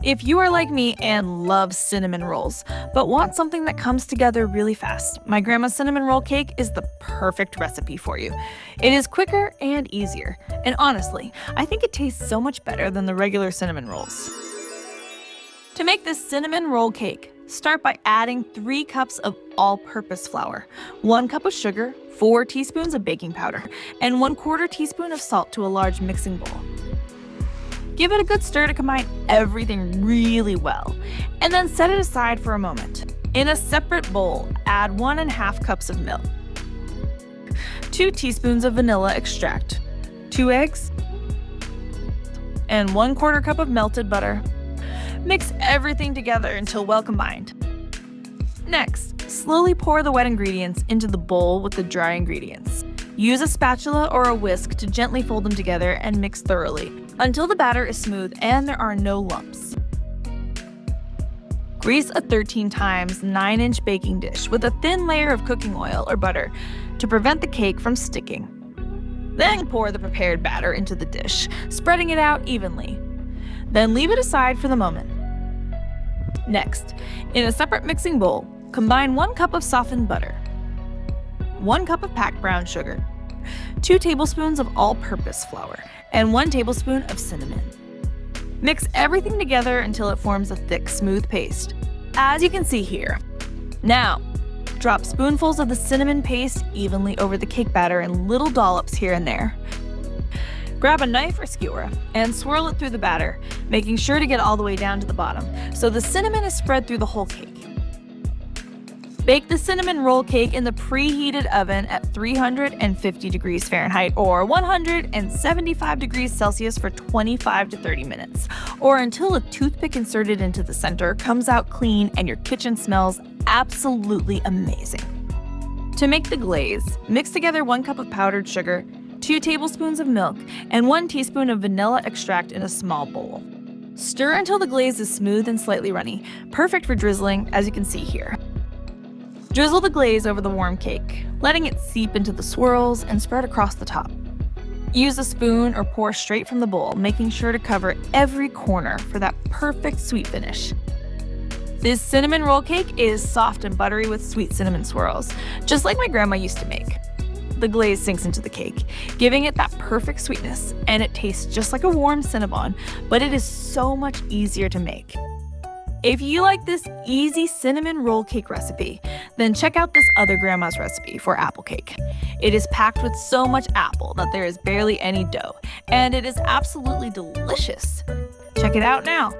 If you are like me and love cinnamon rolls, but want something that comes together really fast, my grandma's cinnamon roll cake is the perfect recipe for you. It is quicker and easier, and honestly, I think it tastes so much better than the regular cinnamon rolls. To make this cinnamon roll cake, start by adding 3 cups of all-purpose flour, 1 cup of sugar, 4 teaspoons of baking powder, and 1/4 teaspoon of salt to a large mixing bowl. Give it a good stir to combine everything really well, and then set it aside for a moment. In a separate bowl, add 1½ cups of milk, 2 teaspoons of vanilla extract, 2 eggs, and 1/4 cup of melted butter. Mix everything together until well combined. Next, slowly pour the wet ingredients into the bowl with the dry ingredients. Use a spatula or a whisk to gently fold them together and mix thoroughly until the batter is smooth and there are no lumps. Grease a 13 times 9-inch baking dish with a thin layer of cooking oil or butter to prevent the cake from sticking. Then pour the prepared batter into the dish, spreading it out evenly. Then leave it aside for the moment. Next, in a separate mixing bowl, combine 1 cup of softened butter, 1 cup of packed brown sugar, 2 tablespoons of all-purpose flour, and 1 tablespoon of cinnamon. Mix everything together until it forms a thick, smooth paste, as you can see here. Now, drop spoonfuls of the cinnamon paste evenly over the cake batter in little dollops here and there. Grab a knife or skewer and swirl it through the batter, making sure to get all the way down to the bottom so the cinnamon is spread through the whole cake. Bake the cinnamon roll cake in the preheated oven at 350 degrees Fahrenheit or 175 degrees Celsius for 25 to 30 minutes, or until a toothpick inserted into the center comes out clean and your kitchen smells absolutely amazing. To make the glaze, mix together 1 cup of powdered sugar, 2 tablespoons of milk, and 1 teaspoon of vanilla extract in a small bowl. Stir until the glaze is smooth and slightly runny, perfect for drizzling, as you can see here. Drizzle the glaze over the warm cake, letting it seep into the swirls and spread across the top. Use a spoon or pour straight from the bowl, making sure to cover every corner for that perfect sweet finish. This cinnamon roll cake is soft and buttery with sweet cinnamon swirls, just like my grandma used to make. The glaze sinks into the cake, giving it that perfect sweetness, and it tastes just like a warm Cinnabon, but it is so much easier to make. If you like this easy cinnamon roll cake recipe, then check out this other grandma's recipe for apple cake. It is packed with so much apple that there is barely any dough, and it is absolutely delicious. Check it out now.